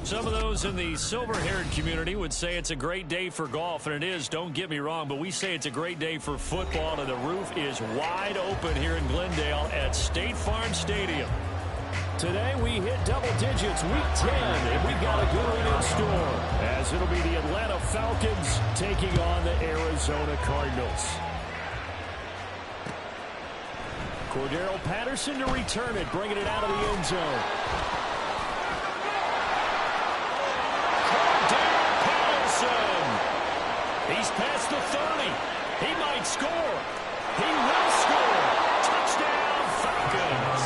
Some of those in the silver-haired community would say it's a great day for golf, and it is, don't get me wrong, but we say it's a great day for football, and the roof is wide open here in Glendale at State Farm Stadium. Today we hit double digits, week 10, and we've got a good one in store, as it'll be the Atlanta Falcons taking on the Arizona Cardinals. Cordero Patterson to return it, bringing it out of the end zone. He's past the 30. He might score. He will score. Touchdown, Falcons.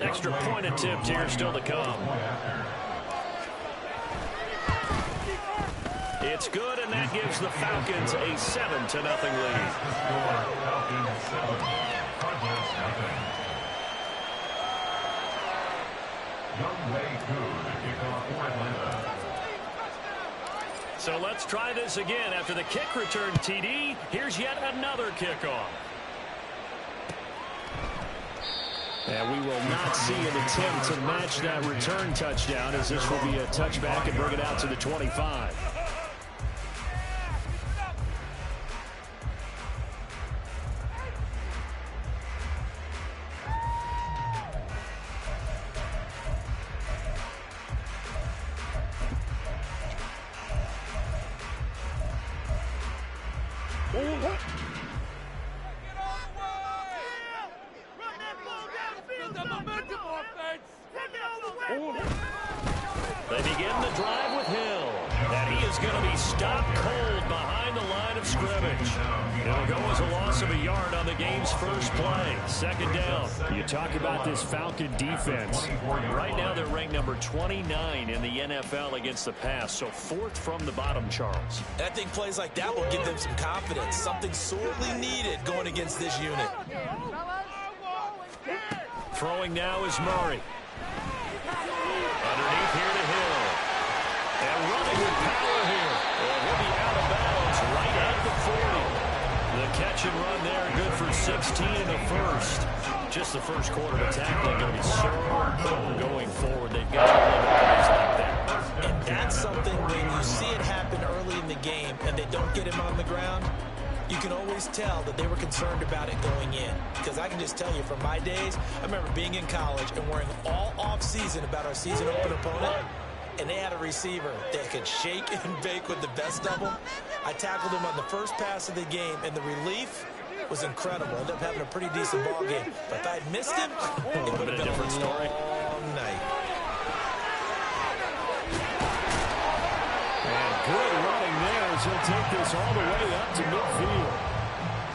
Extra point attempt here still to come. It's good, and that gives the Falcons a 7-0 lead. So let's try this again. After the kick return TD, here's yet another kickoff. And we will not see an attempt to match that return touchdown, as this will be a touchback and bring it out to the 25. They begin the drive with Hill, and he is going to be stopped cold behind the line of scrimmage. It'll go as a loss of a yard on the game's first play. Second down. You talk about this Falcon defense. Right now they're ranked number 29 in the NFL against the pass, so fourth from the bottom, Charles. I think plays like that will give them some confidence, something sorely needed going against this unit. Throwing now is Murray. Underneath here to Hill. And running with power here. Well, he'll be out of bounds right at the 40. The catch and run there, good for 16 in the first. Just the first quarter of tackling going to be so important going forward. They've got to limit plays like that. And that's something when you see it happen early in the game and they don't get him on the ground, you can always tell that they were concerned about it going in. Because I can just tell you from my days, I remember being in college and worrying all off-season about our season open opponent, and they had a receiver that could shake and bake with the best of them. I tackled him on the first pass of the game, and the relief was incredible. Ended up having a pretty decent ball game. But if I had missed him, it would have been a different story. All night. Good running there as he'll take this all the way up to midfield.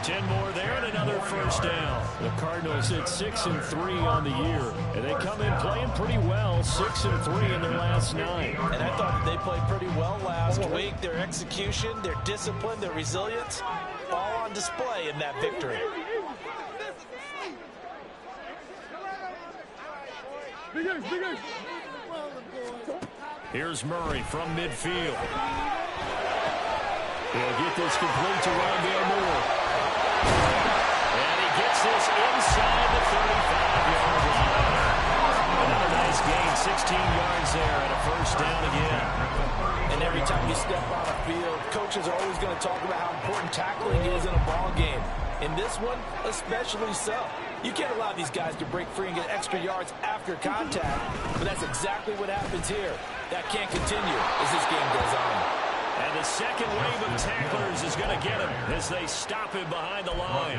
10 more there and another first down. The Cardinals hit 6-3 on the year, and they come in playing pretty well, 6-3 in their last 9. And I thought that they played pretty well last week. Their execution, their discipline, their resilience, all on display in that victory. Here's Murray from midfield. He'll get this complete to Rondale Moore. And he gets this inside the 35-yard line. Another nice gain, 16 yards there, and a first down again. And every time you step on a field, coaches are always going to talk about how important tackling is in a ball game. In this one, especially so. You can't allow these guys to break free and get extra yards after contact, but that's exactly what happens here. That can't continue as this game goes on. And the second wave of tacklers is going to get him as they stop him behind the line.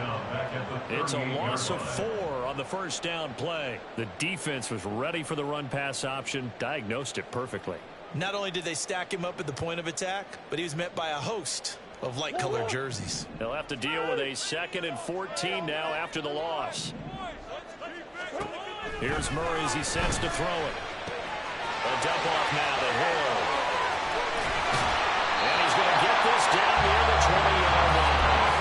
It's a loss of 4 on the first down play. The defense was ready for the run-pass option, diagnosed it perfectly. Not only did they stack him up at the point of attack, but he was met by a host of light-colored jerseys. They'll have to deal with a 2nd and 14 now after the loss. Here's Murray as he sets to throw it. A dump off now to Hill. And he's going to get this down near the 20-yard line.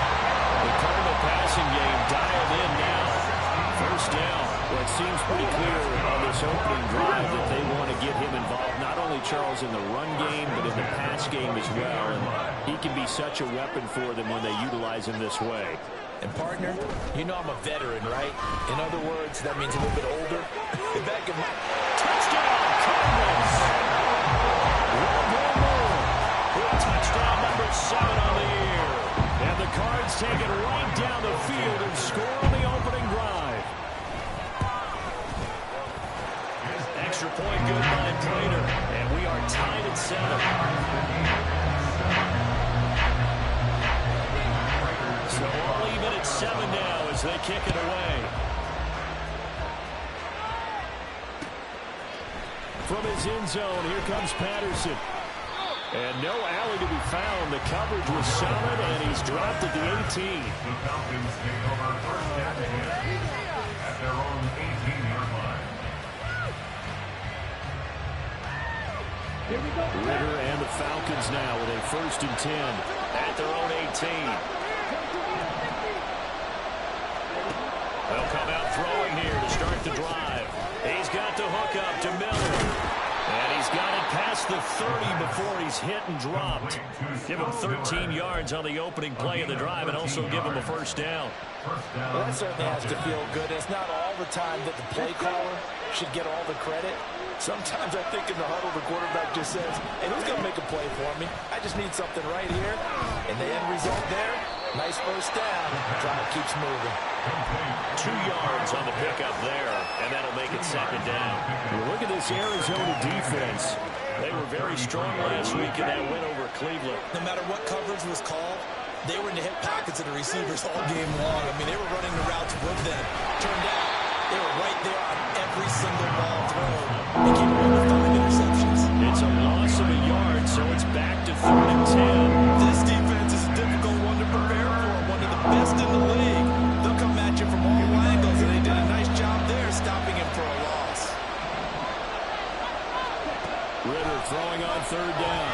The Cardinal passing game dialed in now. First down. Well, it seems pretty clear on this opening drive that they want to get him involved, not only, Charles, in the run game, but in the pass game as well. And he can be such a weapon for them when they utilize him this way. And, partner, you know I'm a veteran, right? In other words, that means a little bit older. Back in my... Touchdown, Cardinals! Touchdown number 7 on the year. And the Cards take it right down the field and score on the opening drive. Extra point good by Prater. And we are tied at 7. So all even at 7 now as they kick it away. From his end zone, here comes Patterson. And no alley to be found. The coverage was solid, and he's dropped at the 18. The Falcons take over first down at their own 18-yard line. Ritter and the Falcons now with a 1st and 10 at their own 18. They'll come out throwing here to start the drive. He's got the hook up to Miller. And he's got it past the 30 before he's hit and dropped. Give him 13 yards on the opening play of the drive and also give him a 1st down. Well, that certainly has to feel good. It's not all the time that the play caller should get all the credit. Sometimes I think in the huddle, the quarterback just says, hey, who's going to make a play for me? I just need something right here. And the end result there, nice 1st down. Drive keeps moving. 2 yards on the pickup there, and that'll make it 2nd down. Well, look at this Arizona defense. They were very strong last week in that win over Cleveland. No matter what coverage was called, they were in the hip pockets of the receivers all game long. I mean, they were running the routes with them. Turned out they were right there on every single ball thrown. They came away with 5 interceptions. It's a loss of a yard, so it's back to 3rd and 10. This defense is a difficult one to prepare for, one of the best in the league. They'll come at you from all angles, and they did a nice job there stopping him for a loss. Ritter throwing on 3rd down.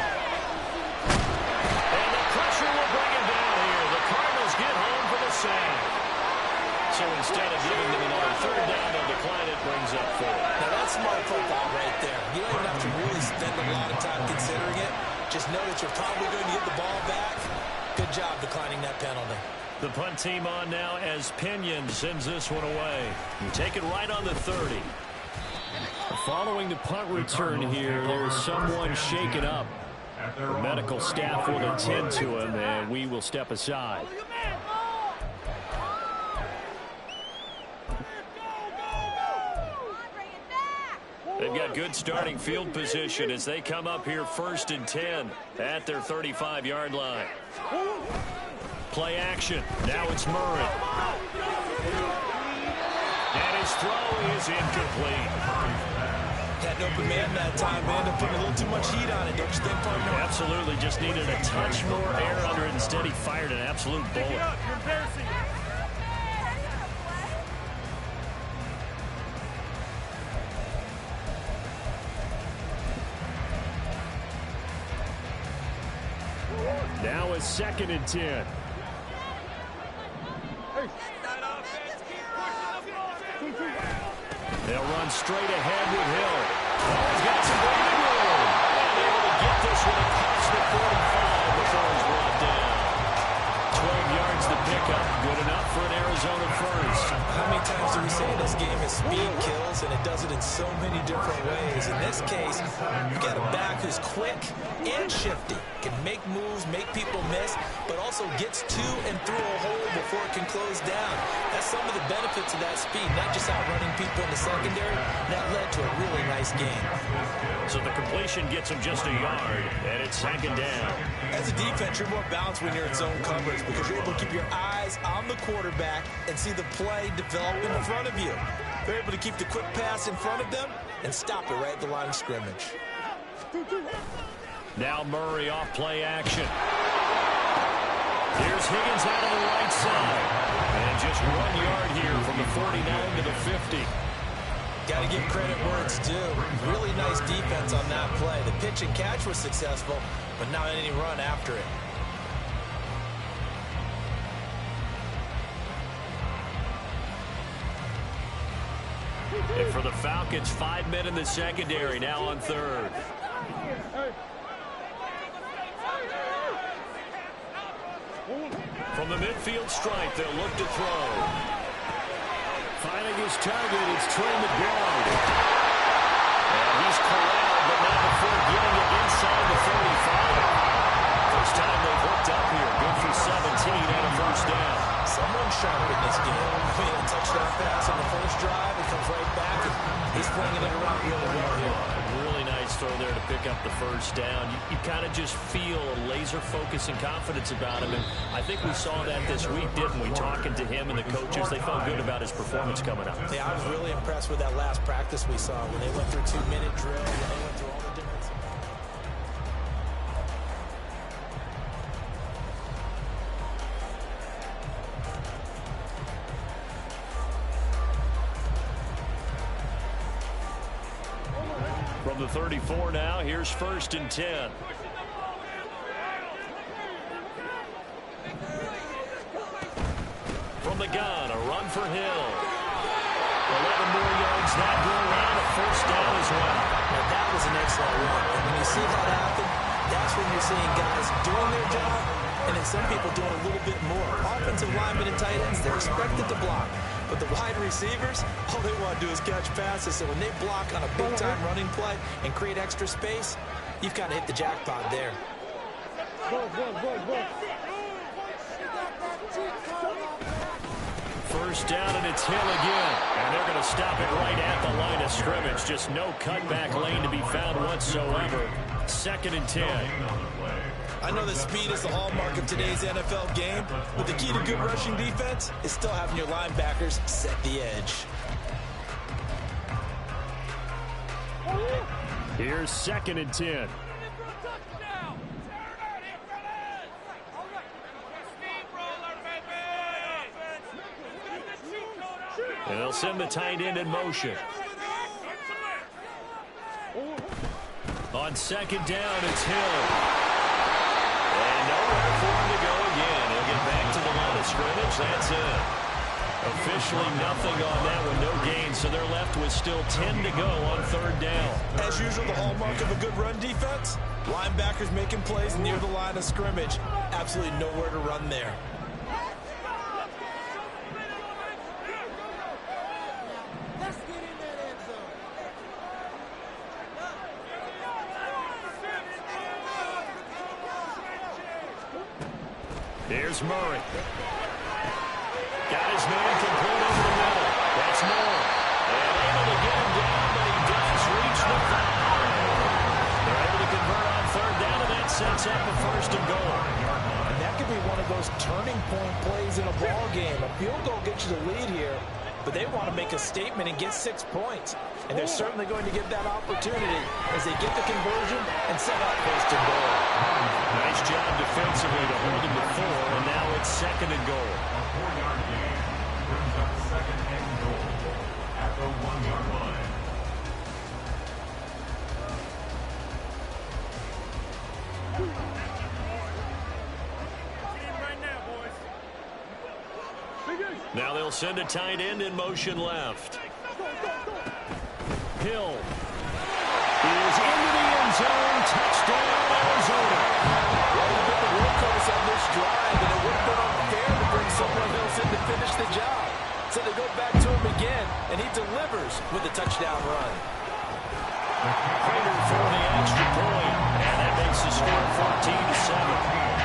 And the pressure will bring him down here. The Cardinals get home for the sack. So instead of giving them another 3rd down, they'll decline it, brings up 4. Now that's smart football right there. You don't even have to really spend a lot of time considering it. Just know that you're probably going to get the ball back. Good job declining that penalty. The punt team on now as Pinion sends this one away. You take it right on the 30. Following the punt return here, there's someone shaken up. The medical staff will attend to him, and we will step aside. They've got good starting field position as they come up here 1st and 10 at their 35-yard line. Play action. Now it's Murray. And his throw is incomplete. Had an open man that time, man. Ended up putting a little too much heat on it, don't you think, partner? Absolutely. Just needed a touch more air under it. Instead, he fired an absolute bullet. Now a 2nd and 10. They'll run straight ahead with Hill. Oh, he's got some breathing room. And able to get this one across the 45 before he's brought down. 12 yards to pick up. Good enough for an Arizona 1st. How many times do we say in this game is speed kills, and it does it in so many different ways. In this case, you've got a back who's quick and shifty, can make moves, make people miss, but also gets to and through a hole before it can close down. That's some of the benefits of that speed, not just outrunning people in the secondary. That led to a really nice game. So the completion gets him just a yard, and it's 2nd down. As a defense, you're more balanced when you're in zone coverage because you're able to keep your eyes on the quarterback and see the play develop in front of you. They're able to keep the quick pass in front of them and stop it right at the line of scrimmage. Now Murray off play action. Here's Higgins out of the right side. And just 1 yard here from the 49 to the 50. Got to give credit where it's due. Really nice defense on that play. The pitch and catch was successful, but not any run after it. And for the Falcons, 5 men in the secondary, now on 3rd. From the midfield stripe, they'll look to throw. Finding his target, it's Trey McBride. And he's corralled, but not before getting it inside the 35. First time they've hooked up here. Good for 17 and a first down. Someone sharp in this game. I mean, a touchdown pass on the first drive. It comes right back, and he's flinging it around really well here. Really nice throw there to pick up the first down. You kind of just feel a laser focus and confidence about him. And I think we saw that this week, didn't we? Talking to him and the coaches, they felt good about his performance coming up. Yeah, I was really impressed with that last practice we saw when they went through 2-minute drill, when they went through all the different. From the 34 now, here's 1st and 10. From the gun, a run for Hill. 11 more yards that go around, a first down as well. Now that was an excellent run. And when you see that happen, that's when you're seeing guys doing their job, and then some people doing a little bit more. Offensive linemen and tight ends, they're expected to block. But the wide receivers, all they want to do is catch passes. So when they block on a big-time running play and create extra space, you've kind of hit the jackpot there. First down, and it's Hill again. And they're going to stop it right at the line of scrimmage. Just no cutback lane to be found whatsoever. 2nd and 10. I know that speed is the hallmark of today's NFL game, but the key to good rushing defense is still having your linebackers set the edge. Here's 2nd and 10. And they'll send the tight end in motion. On 2nd down, it's Hill. And nowhere for him to go again. He'll get back to the line of scrimmage. That's it. Officially nothing on that one. No gain. So they're left with still 10 to go on 3rd down. As usual, the hallmark of a good run defense, linebackers making plays near the line of scrimmage. Absolutely nowhere to run there. Here's Murray. Got his man complete over the middle. That's Moore. And able to get him down, but he does reach the 5. They're able to convert on 3rd down, and that sets up a 1st and goal. And that could be one of those turning point plays in a ball game. A field goal gets you the lead here, but they want to make a statement and get 6 points. And they're certainly going to get that opportunity as they get the conversion and set up 1st and goal. Nice job defensively to hold him to 4, and now it's 2nd and goal. A 4-yard gain brings up 2nd and goal at the 1-yard line. Now they'll send a tight end in motion left. Hill is into the end zone. Touchdown, Arizona. Well, they've been the workhorse on this drive, and it would have been unfair to bring someone else in to finish the job. So they go back to him again, and he delivers with a touchdown run. Prater for the extra point, and that makes the score 14-7.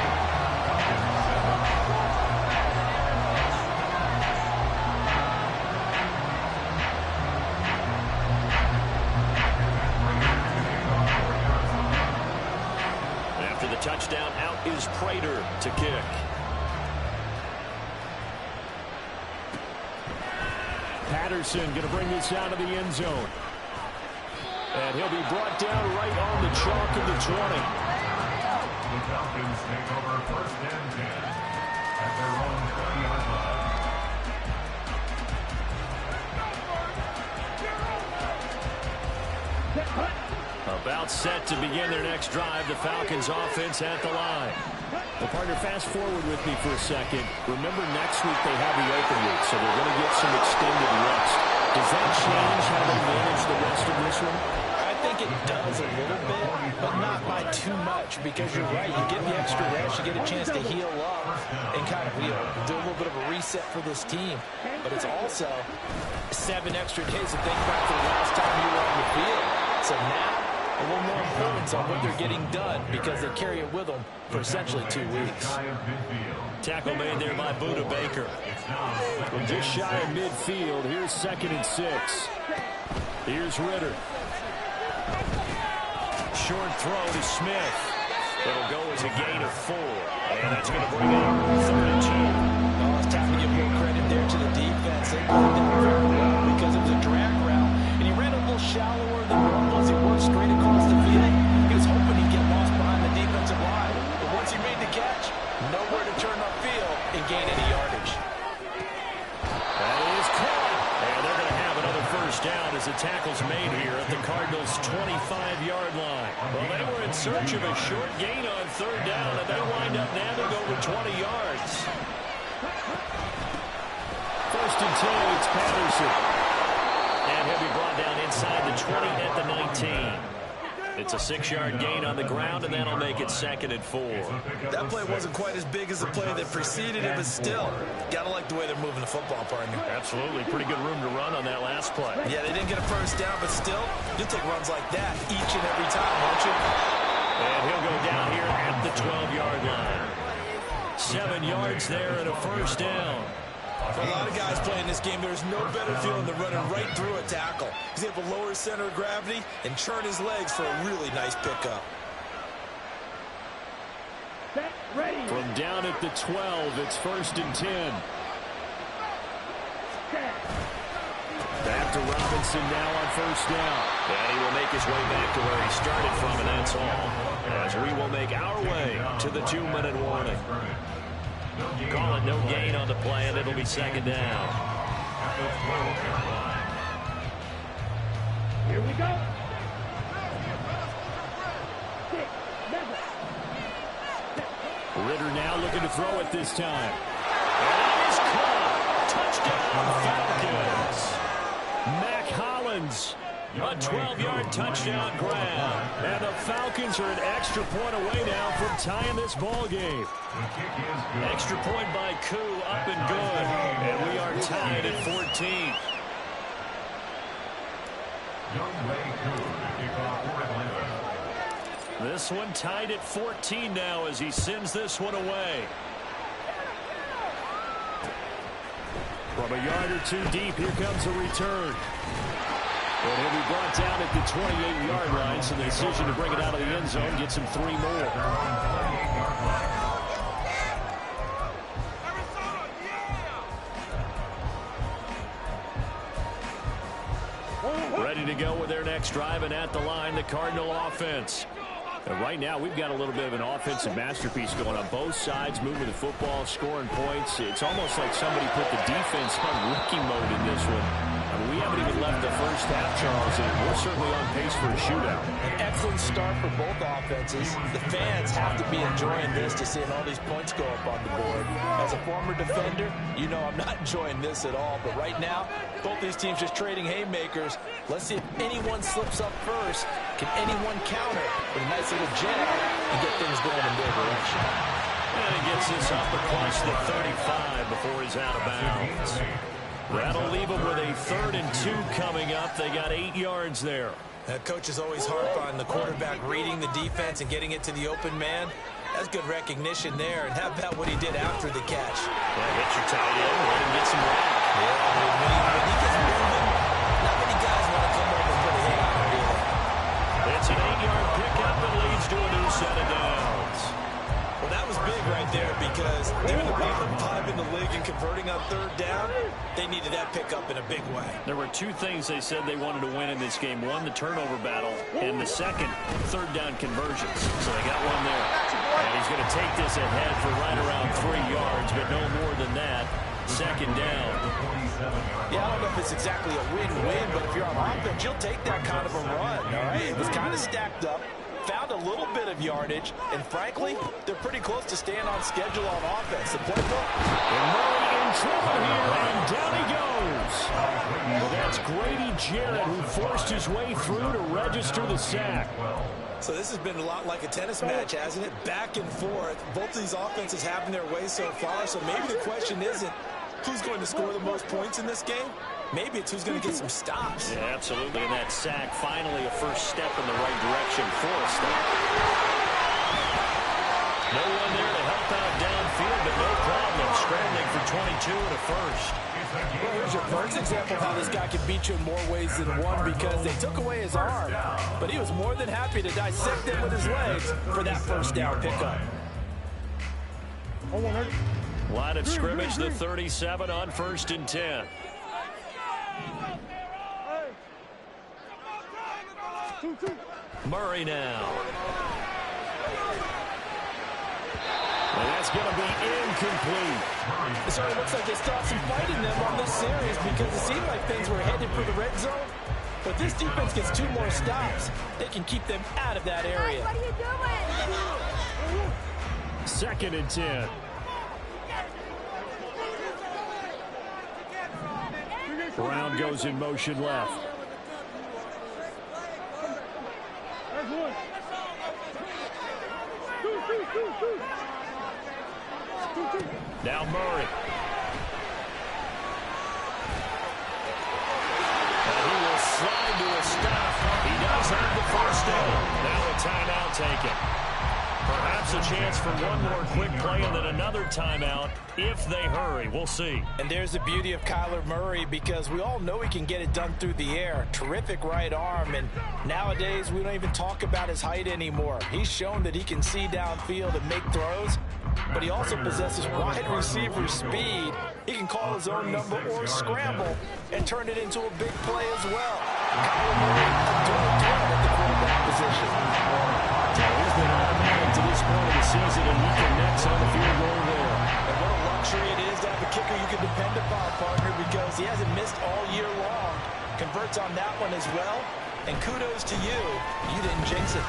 Touchdown, out is Prater to kick. Patterson going to bring this out of the end zone. And he'll be brought down right on the chalk of the 20. The Falcons take over 1st and 10 at their own 20-yard line. About set to begin their next drive. The Falcons offense at the line. Well, partner, fast forward with me for a second. Remember, next week they have the open week, so they're going to get some extended rest. Does that change how they manage the rest of this one? I think think it does a little bit, but not by too much, because you're right. You get the extra rest, you get a chance to heal up and kind of, do a little bit of a reset for this team. But it's also 7 extra days to think back to the last time you were on the field. So now, a little more importance on what they're getting done, because they carry it with them for essentially 2 weeks. Tackle made there by Buda Baker. We're just shy of midfield. Here's 2nd and 6. Here's Ritter. Short throw to Smith. It'll go as a gain of 4. And that's going to bring up 3rd and 2. Oh, it's time to give more credit there to the defense. They played that very well because it was a drag route, and he ran a little shallower than normal as he worked straight across the field. He was hoping he'd get lost behind the defensive line, but once he made the catch, nowhere to turn upfield and gain any yardage. That is caught. And they're going to have another first down as the tackle's made here at the Cardinals' 25-yard line. Well, they were in search of a short gain on 3rd down, and they wind up nabbing over 20 yards. 1st and 10, it's Patterson. And he'll be brought down inside the 20 at the 19. It's a 6-yard gain on the ground, and that'll make it 2nd and 4. That play wasn't quite as big as the play that preceded it, but still, gotta like the way they're moving the football, partner. Absolutely. Pretty good room to run on that last play. Yeah, they didn't get a first down, but still, you'll take runs like that each and every time, won't you? And he'll go down here at the 12-yard line. 7 yards there and a first down. For a lot of guys playing this game, there's no better feeling than running right through a tackle. He's able to lower his center of gravity and churn his legs for a really nice pickup. From down at the 12, it's 1st and 10. Back to Robinson now on 1st down. And he will make his way back to where he started from, and that's all. As we will make our way to the 2-minute warning. Call it no gain on the play, and it'll be 2nd down. Here we go. Ritter now looking to throw it this time. And that is caught. Touchdown, Falcons. Mac Hollins. A 12-yard touchdown grab. And the Falcons are an extra point away now from tying this ball game. Extra point by Koo, up and good. And we are tied at 14. This one tied at 14 now as he sends this one away. From a yard or 2 deep, here comes a return. And he'll be brought down at the 28-yard line, so the decision to bring it out of the end zone gets him 3 more. Ready to go with their next drive, and at the line, the Cardinal offense. And right now, we've got a little bit of an offensive masterpiece going on both sides, moving the football, scoring points. It's almost like somebody put the defense on rookie mode in this one. I mean, we haven't even left the first half, Charles, and we're certainly on pace for a shootout. An excellent start for both offenses. The fans have to be enjoying this to seeing all these points go up on the board. As a former defender, you know I'm not enjoying this at all. But right now, both these teams just trading haymakers. Let's see if anyone slips up first. Can anyone counter with a nice little jab and get things going in their direction? And he gets this up across the 35 before he's out of bounds. That'll leave him with a 3rd and 2 coming up. They got 8 yards there. Coaches always harp on the quarterback reading the defense and getting it to the open man. That's good recognition there. And how about what he did after the catch? Yeah, get your tight end, let him get some rap. Yeah, when he gets moving, not many guys want to come over and put a hit on him, do they? It's an 8-yard pickup that leads to a new set of downs. Well, that was big right there because they're the bottom 5 in the league in converting on 3rd down. They needed that pickup in a big way. There were 2 things they said they wanted to win in this game. One, the turnover battle, and the second, 3rd down conversions. So they got one there. And he's going to take this ahead for right around 3 yards, but no more than that. 2nd down. Yeah, I don't know if it's exactly a win-win, but if you're on offense, you'll take that kind of a run, all right? It was kind of stacked up. found a little bit of yardage, and frankly, they're pretty close to staying on schedule on offense. The playbook. And Murray in trouble here, and down he goes. Well, that's Grady Jarrett who forced his way through to register the sack. So this has been a lot like a tennis match, hasn't it? Back and forth. Both of these offenses having their way so far, so maybe the question isn't who's going to score the most points in this game. Maybe it's who's going to get some stops. Yeah, absolutely. And that sack, finally a first step in the right direction for a stop. No one there to help out downfield, but no problem scrambling for 22 and a first. Well, here's your first example of how this guy can beat you in more ways than one, because they took away his arm, but he was more than happy to dissect it with his legs for that first down pickup. Line of scrimmage, the 37 on 1st and 10. Murray now. And that's going to be incomplete. It certainly looks like they still have some fight in them on this series, because it seemed like things were headed for the red zone. But this defense gets 2 more stops. They can keep them out of that area. What are you doing? 2nd and 10. Brown goes in motion left. Now Murray. And he will slide to a stop. He does have the first down. Now a timeout taken. Perhaps a chance for one more quick play and then another timeout if they hurry. We'll see. And there's the beauty of Kyler Murray, because we all know he can get it done through the air. Terrific right arm, and nowadays we don't even talk about his height anymore. He's shown that he can see downfield and make throws, but he also possesses wide receiver speed. He can call his own number or scramble and turn it into a big play as well. Kyler Murray doing well at the quarterback position. He's been automatic to this point of the season, and he connects on the field goal there. And what a luxury it is to have a kicker you can depend upon, partner, because he hasn't missed all year long. Converts on that one as well, and kudos to you. You didn't jinx it.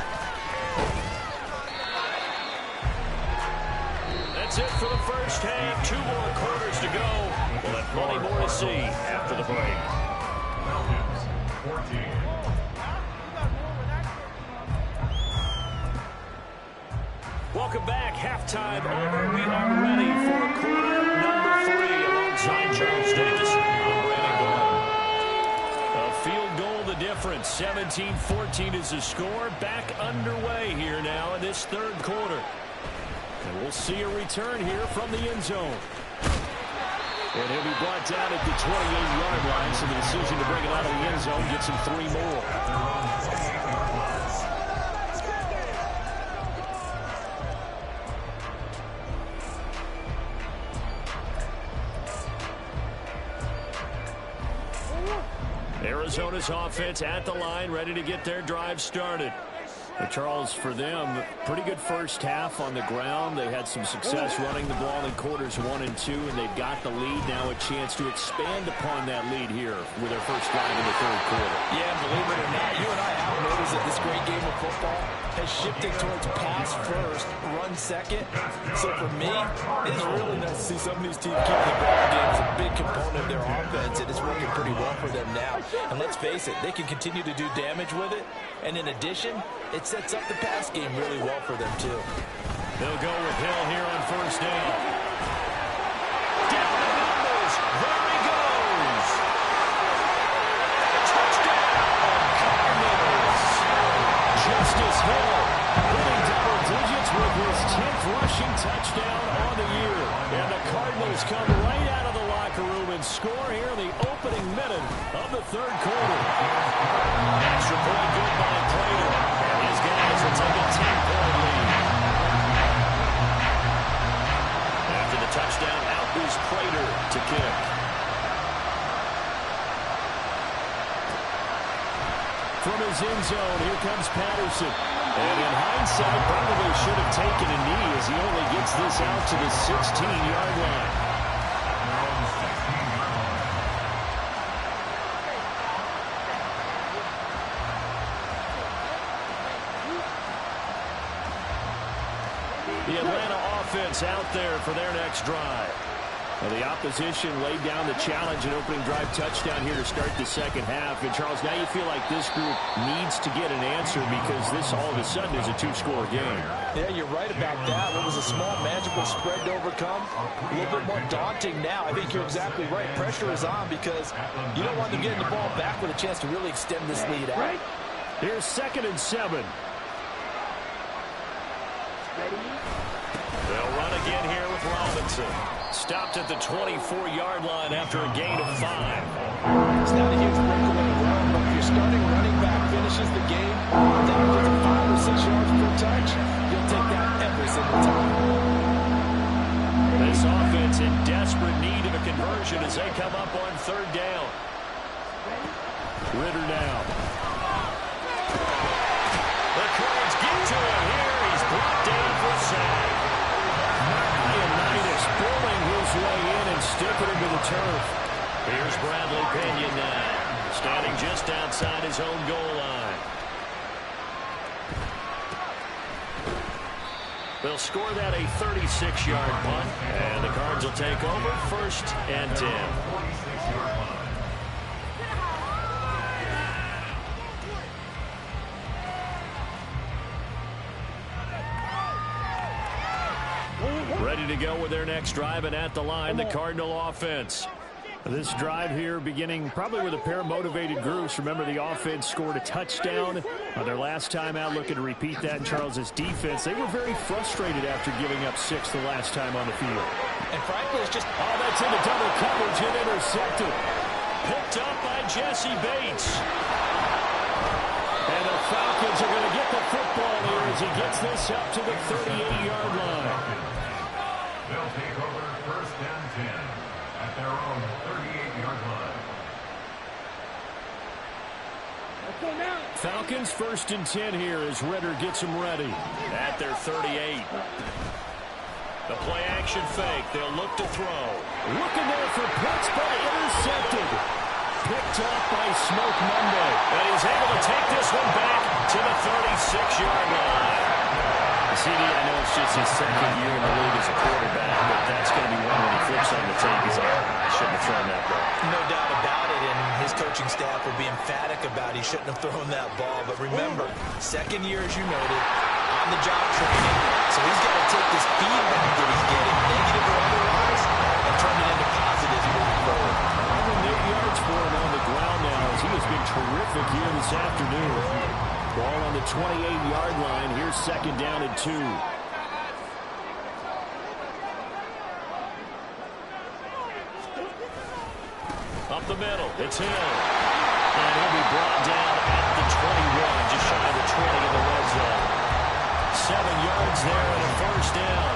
That's it for the first half. 2 more quarters to go. We'll have plenty more to see after the break. Falcons, 14. Welcome back. Halftime over. We are ready for quarter number 3 alongside Charles Davis. I'm Brandon Gordon. A field goal the difference. 17-14 is the score. Back underway here now in this 3rd quarter. And we'll see a return here from the end zone. And he'll be brought down at the 28-yard line, so the decision to bring it out of the end zone gets him 3 more. Arizona's offense at the line, ready to get their drive started. But Charles, for them, pretty good first half on the ground. They had some success running the ball in quarters 1 and 2, and they've got the lead. Now a chance to expand upon that lead here with their first drive in the 3rd quarter. Yeah, believe it or not, you and I have noticed that this great game of football has shifted towards pass first, run second. So for me, it's really nice to see some of these teams keeping the ball game as a big component of their offense, and it's working pretty well for them now. And let's face it, they can continue to do damage with it. And in addition, it sets up the pass game really well for them, too. They'll go with Hill here on first down. Down the numbers. There he goes. Touchdown, Cardinals. Justice Hill hitting double digits with his 10th rushing touchdown on the year. And the Cardinals come right out of the locker room and score here in the opening minute of the 3rd quarter. Extra point good by Prater. His guys will take a 10-point lead. After the touchdown, out is Prater to kick. From his end zone, here comes Patterson. And in hindsight, probably should have taken a knee as he only gets this out to the 16-yard line. The Atlanta offense out there for their next drive. Well, the opposition laid down the challenge and opening drive touchdown here to start the second half. And, Charles, now you feel like this group needs to get an answer because this all of a sudden is a two-score game. Yeah, you're right about that. What was a small, magical spread to overcome, a little bit more daunting now. I think you're exactly right. Pressure is on because you don't want them getting the ball back with a chance to really extend this lead out. Here's 2nd and 7. They'll run again here with Robinson. Stopped at the 24-yard line after a gain of 5. It's not a huge breakaway run, but if your starting running back finishes the game down to 5 or 6 yards per touch, you'll take that every single time. This offense in desperate need of a conversion as they come up on 3rd down. Ritter now. The Cards get to him here. He's brought down for a sack. Leonidas pulling his way in and sticking him to the turf. Here's Bradley Pinion now, standing just outside his own goal line. They'll score that a 36-yard punt, and the Cards will take over 1st and 10. Ready to go with their next drive, and at the line, the Cardinal offense. This drive here beginning probably with a pair of motivated groups. Remember, the offense scored a touchdown on their last time out, looking to repeat that in Charles's defense. They were very frustrated after giving up 6 the last time on the field. And frankly, it's just... Oh, that's into double coverage and intercepted. Picked up by Jesse Bates. And the Falcons are going to get the football here as he gets this up to the 38-yard line. They'll take over 1st and 10 at their own 38-yard line. Falcons 1st and 10 here as Ritter gets them ready at their 38. The play action fake. They'll look to throw. Looking there for Pitts, but intercepted. Picked up by Smoke Monday. And he's able to take this one back to the 36-yard line. CD, I know it's just his 2nd year in the league as a quarterback, but that's going to be one when he flips on the tape. He's like, I shouldn't have thrown that ball. No doubt about it, and his coaching staff will be emphatic about he shouldn't have thrown that ball. But remember, 2nd year, as you noted, on-the-job training. So he's got to take this feedback that he's getting, negative or otherwise, and turn it into positives moving forward. 108 yards for him on the ground now as he has been terrific here this afternoon. Ball on the 28-yard line. Here's 2nd down and 2. Up the middle. It's Hill. And he'll be brought down at the 21, just shy of the 20 in the red zone. 7 yards there and a 1st down.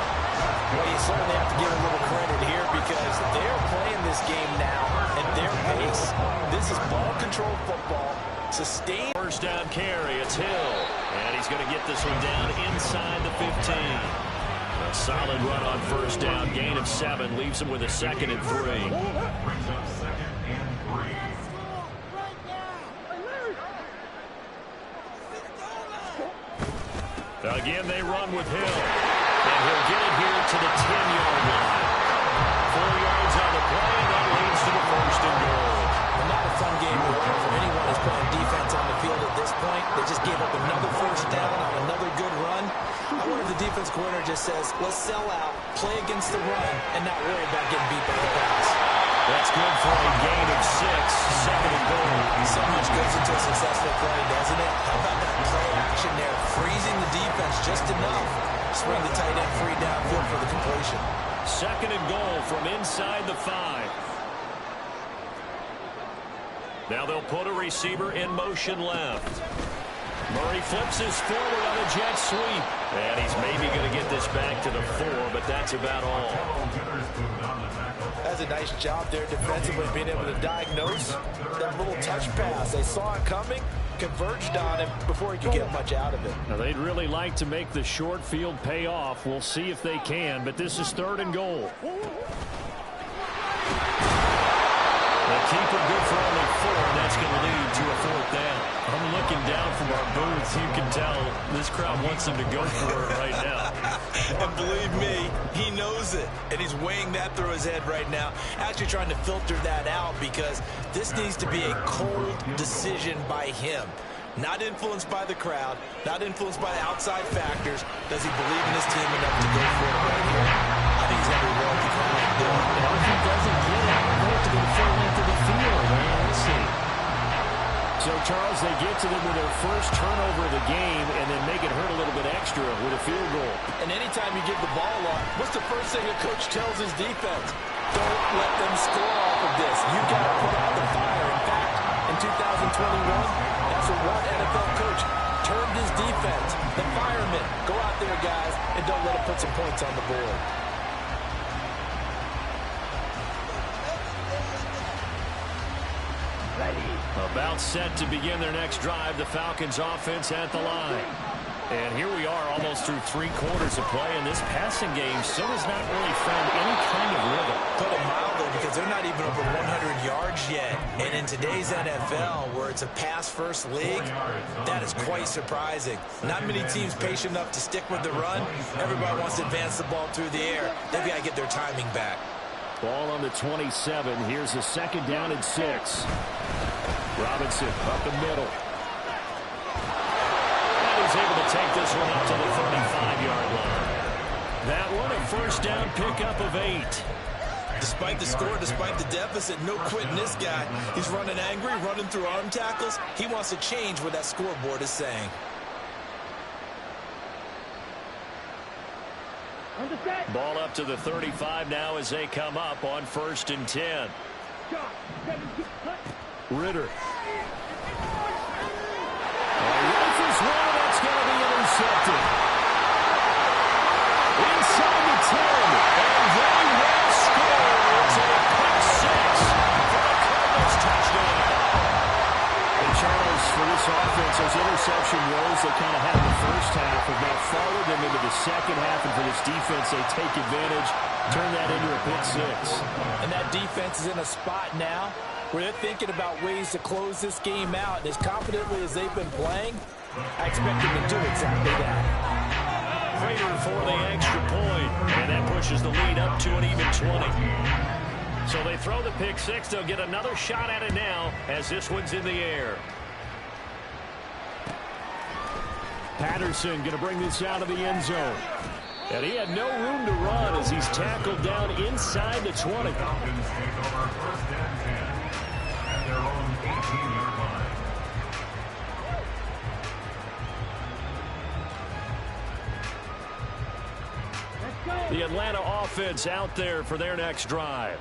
Well, you certainly have to give a little credit here because they're playing this game now at their pace. This is ball control football. Sustained. 1st down carry. It's Hill. And he's going to get this one down inside the 15. A solid run on 1st down. Gain of 7 leaves him with a 2nd and 3. Brings up 2nd and 3. Again, they run with Hill. And he'll get it here to the 10-yard line. 4 yards on the play, and that leads to the 1st and goal. Not a fun game to watch for anyone who's playing defense on the field at this point. They just gave up another 1st down on another good run. I wonder if the defense coordinator just says, let's sell out, play against the run, and not worry about getting beat by the pass. That's good for a gain of 6, 2nd and goal. So much goes into a successful play, doesn't it? How about that play action there, freezing the defense just enough. Swing the tight end free downfield for the completion. 2nd and goal from inside the 5. Now they'll put a receiver in motion left. Murray flips his forward on a jet sweep. And he's maybe going to get this back to the 4, but that's about all. That's a nice job there defensively, being able to diagnose that little touch pass. They saw it coming, converged on him before he could get much out of it. Now they'd really like to make the short field pay off. We'll see if they can, but this is 3rd and goal. The keeper good for only 4, and that's going to lead to a 4th down. I'm looking down from our booth. You can tell this crowd wants them to go for it right now. And believe me, he knows it. And he's weighing that through his head right now, actually trying to filter that out because this needs to be a cold decision by him. Not influenced by the crowd, not influenced by outside factors. Does he believe in his team enough to go for it right here? I think he's going to be well declined to do it. And if he doesn't get it, they have to go full length of the field. Let's see. So, Charles, they get to them with their first turnover of the game and then make it hurt a little bit extra with a field goal. And anytime you give the ball up, what's the first thing a coach tells his defense? Don't let them score off of this. You got to put out the fire. In fact, in 2021, that's what one NFL coach turned his defense. The firemen. Go out there, guys, and don't let them put some points on the board. About set to begin their next drive, the Falcons offense at the line. And here we are almost through 3 quarters of play, and this passing game still has not really found any kind of rhythm. Put it mildly, because they're not even over 100 yards yet. And in today's NFL, where it's a pass-first league, that is quite surprising. Not many teams patient enough to stick with the run. Everybody wants to advance the ball through the air. They've got to get their timing back. Ball on the 27. Here's a 2nd down and 6. Robinson up the middle. And he's able to take this one up to the 35-yard line. That one a 1st down pickup of 8. Despite the score, despite the deficit, no quitting this guy. He's running angry, running through arm tackles. He wants to change what that scoreboard is saying. Ball up to the 35 now as they come up on 1st and 10. Ritter. Rifles one, that's going to be intercepted. Inside the 10, and they will score. It's a pick 6 for the Cardinals touchdown. And Charles, for this offense, those interception woes they kind of had in the first half have now followed them into the second half, and for this defense, they take advantage, turn that into a pick 6. And that defense is in a spot now where they're thinking about ways to close this game out. And as confidently as they've been playing, I expect them to do exactly that. Prater for the extra point, and that pushes the lead up to an even 20. So they throw the pick 6. They'll get another shot at it now as this one's in the air. Patterson going to bring this out of the end zone. And he had no room to run as he's tackled down inside the 20. Falcons take over 1st and 10 at their own 18-yard line. The Atlanta offense out there for their next drive.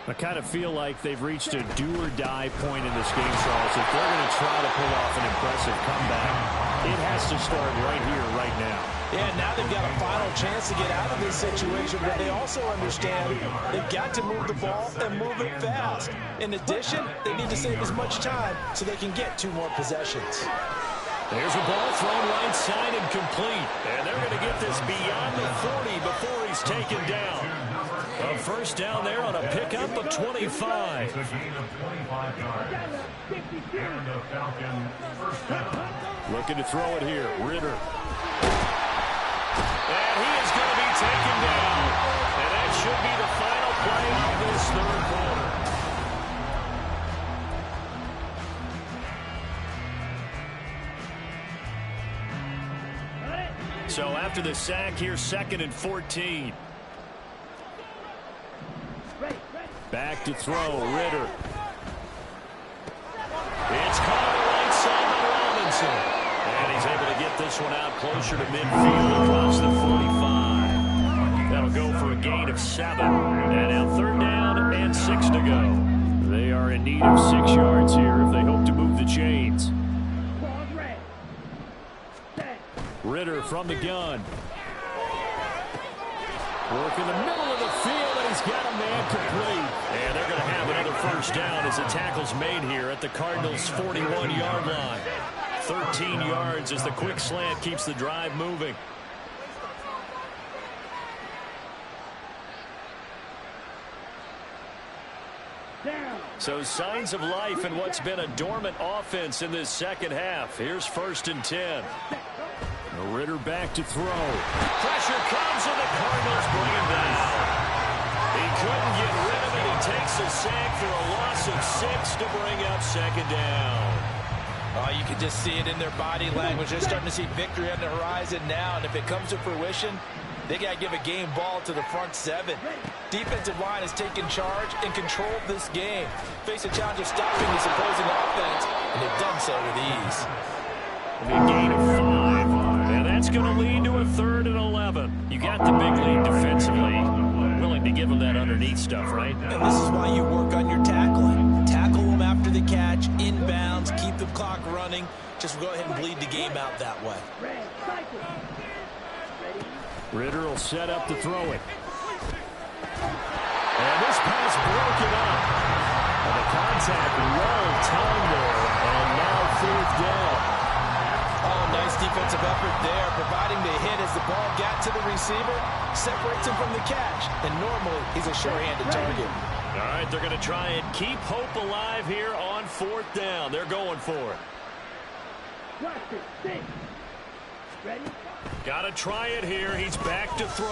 I kind of feel like they've reached a do-or-die point in this game, Charles. If they're going to try to pull off an impressive comeback, it has to start right here, right now. Yeah, now they've got a final chance to get out of this situation, but they also understand they've got to move the ball and move it fast. In addition, they need to save as much time so they can get 2 more possessions. There's a ball thrown right side and complete. And they're going to get this beyond the 40 before he's taken down. A 1st down there on a pickup of 25. It's a gain of 25 yards. And the Falcon 1st down. Looking to throw it here. Ritter. And he is going to be taken down. And that should be the final play of this 3rd quarter. So after the sack here, 2nd and 14. Back to throw, Ritter. It's caught on the right side by Robinson. And he's able to get this one out closer to midfield across the 45. That'll go for a gain of 7. And now 3rd down and 6 to go. They are in need of 6 yards here if they hope to move the chains. Ritter from the gun. Work in the middle of the field, and he's got a man complete. And they're going to have another 1st down as the tackle's made here at the Cardinals' 41-yard line. 13 yards as the quick slant keeps the drive moving. So signs of life in what's been a dormant offense in this second half. Here's 1st and 10. Ritter back to throw. Pressure comes, and the Cardinals bring him down. He couldn't get rid of it. He takes a sack for a loss of 6 to bring up second down. Oh, you can just see it in their body language. They're starting to see victory on the horizon now, and if it comes to fruition, they got to give a game ball to the front 7. Defensive line has taken charge and controlled this game. Face a challenge of stopping this opposing offense, and they've done so with ease. A gain of 5, and that's going to lead to a 3rd and 11. You got the big lead defensively. Willing to give them that underneath stuff, right? And this is why you work on your tackling. Tackle them after the catch, inbounds, keep the clock running. Just go ahead and bleed the game out that way. Ritter will set up to throw it. And this pass broken up. And the contact well timed there. And now 4th down. Oh, nice defensive effort there, providing the hit as the ball got to the receiver, separates him from the catch. And normally, he's a sure-handed target. All right, they're going to try and keep hope alive here on 4th down. They're going for it. Got to try it here. He's back to throw.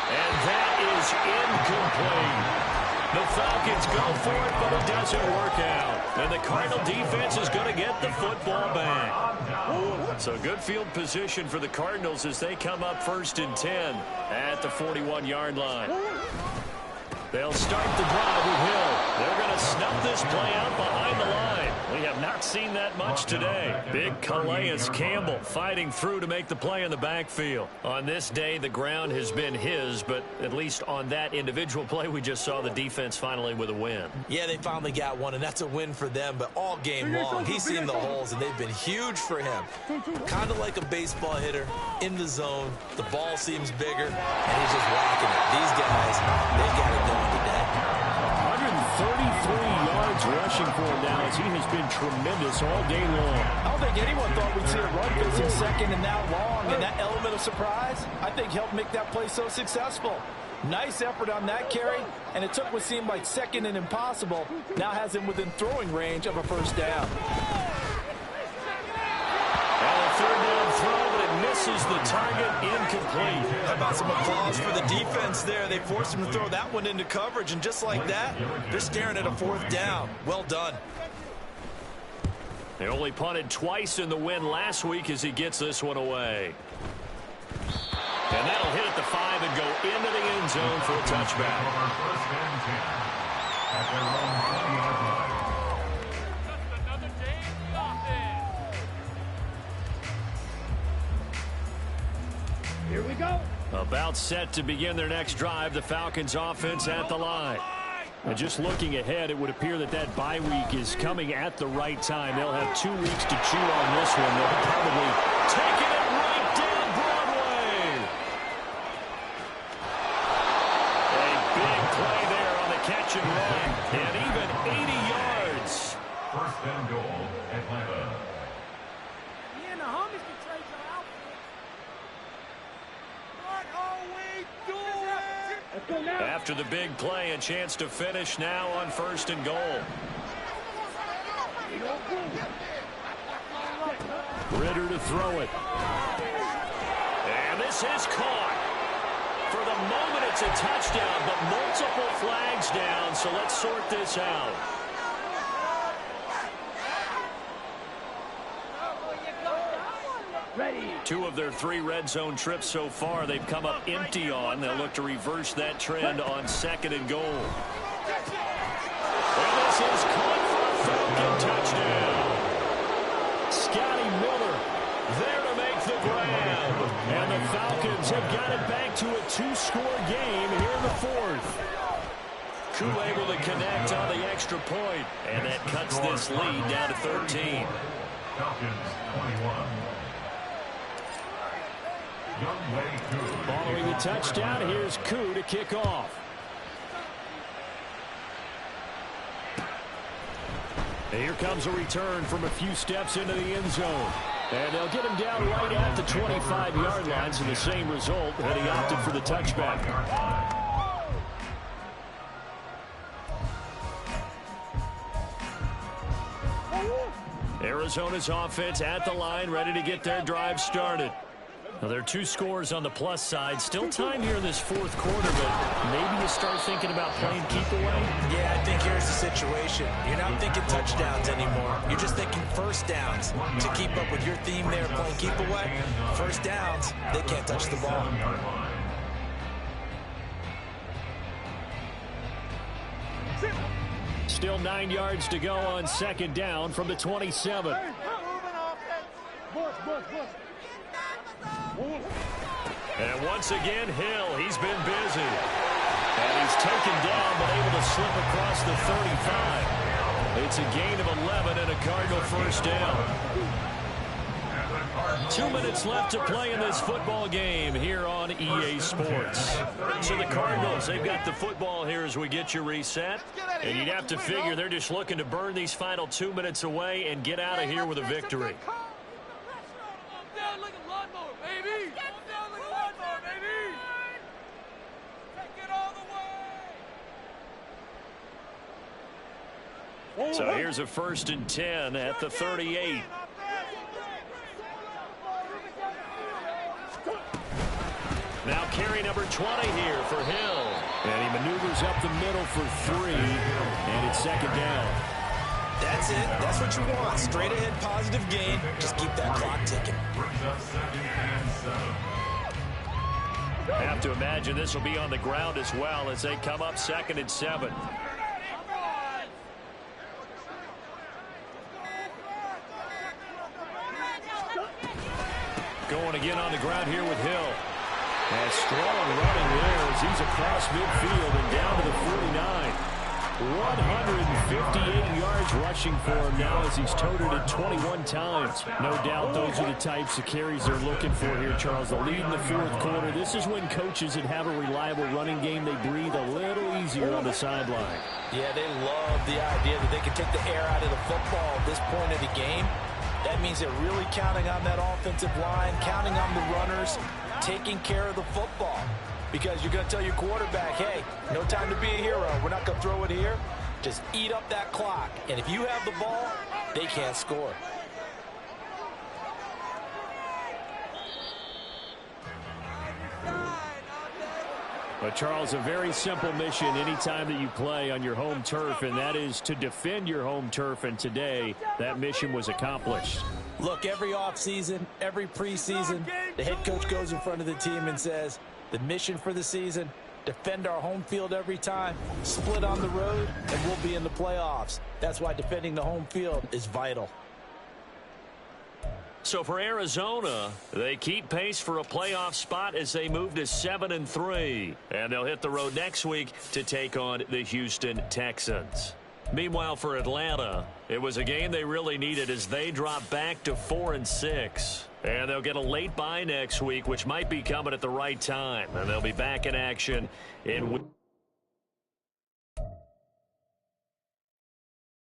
And that is incomplete. The Falcons go for it, but it doesn't work out. And the Cardinal defense is going to get the football back. So good field position for the Cardinals as they come up 1st and 10 at the 41-yard line. They'll start the drive with Hill. They're going to snub this play out behind the line. We have not seen that much today. Big Calais Campbell fighting through to make the play in the backfield. On this day, the ground has been his, but at least on that individual play, we just saw the defense finally with a win. Yeah, they finally got one, and that's a win for them, but all game long, he's seen the holes, and they've been huge for him. Kind of like a baseball hitter in the zone. The ball seems bigger, and he's just whacking it. These guys, they've got it going today. 133 yards rushing for him now as he has been tremendous all day long. I don't think anyone thought we'd see a run facing second and that long, and that element of surprise, I think, helped make that play so successful. Nice effort on that carry, and it took what seemed like second and impossible, now has him within throwing range of a 1st down. And a 3rd down throw, but it misses the target, incomplete. How about some applause for the defense there? They forced him to throw that one into coverage, and just like that, they're staring at a 4th down. Well done. They only punted twice in the win last week as he gets this one away. And that'll hit at the 5 and go into the end zone for a touchback. Here we go. About set to begin their next drive, the Falcons offense at the line. And just looking ahead, it would appear that that bye week is coming at the right time. They'll have 2 weeks to chew on this one. They'll probably taking it right down Broadway. A big play there on the catch and run. And even 80 yards. 1st and goal, Atlanta. Me and the homies can trade your outfit. What are we doing? Let's go now. After the big play, a chance to finish now on 1st and goal. Ritter to throw it. And this is caught. For the moment, it's a touchdown, but multiple flags down, so let's sort this out. Ready. 2 of their 3 red zone trips so far, they've come up empty on. They'll look to reverse that trend on 2nd and goal. And this is caught for a Falcon touchdown. Scotty Miller there to make the grab. And the Falcons have got it back to a 2-score game here in the 4th. Koo able to connect on the extra point, and that cuts this lead down to 13. Falcons 21. Following the touchdown, here's Koo to kick off. And here comes a return from a few steps into the end zone. And they'll get him down right at the 25-yard line, so the same result, and he opted for the touchback. Arizona's offense at the line, ready to get their drive started. Now, there are 2 scores on the plus side. Still time here in this fourth quarter, but maybe you start thinking about playing keep away? Yeah, I think here's the situation. You're not thinking touchdowns anymore. You're just thinking first downs. To keep up with your theme there, playing keep away, first downs, they can't touch the ball. Still 9 yards to go on second down from the 27. And once again, Hill, he's been busy. And he's taken down, but able to slip across the 35. It's a gain of 11 and a Cardinal first down. 2 minutes left to play in this football game here on EA Sports. So the Cardinals, they've got the football here as we get you reset. And you'd have to figure they're just looking to burn these final 2 minutes away and get out of here with a victory. So here's a 1st and 10 at the 38. Now carry number 20 here for Hill. And he maneuvers up the middle for 3. And it's second down. That's it. That's what you want. Straight ahead positive gain. Just keep that clock ticking. I have to imagine this will be on the ground as well as they come up 2nd and 7. Going again on the ground here with Hill. And strong running there as he's across midfield and down to the 49. 158 yards rushing for him now as he's toted it 21 times. No doubt those are the types of carries they're looking for here, Charles. The lead in the fourth quarter. This is when coaches that have a reliable running game, they breathe a little easier on the sideline. Yeah, they love the idea that they can take the air out of the football at this point of the game. That means they're really counting on that offensive line, counting on the runners, taking care of the football. Because you're going to tell your quarterback, hey, no time to be a hero. We're not going to throw it here. Just eat up that clock. And if you have the ball, they can't score. But, Charles, a very simple mission anytime that you play on your home turf, and that is to defend your home turf. And today, that mission was accomplished. Look, every offseason, every preseason, the head coach goes in front of the team and says, the mission for the season, defend our home field every time, split on the road, and we'll be in the playoffs. That's why defending the home field is vital. So for Arizona, they keep pace for a playoff spot as they move to 7-3. And they'll hit the road next week to take on the Houston Texans. Meanwhile, for Atlanta, it was a game they really needed as they drop back to 4-6. And they'll get a late bye next week, which might be coming at the right time. And they'll be back in action in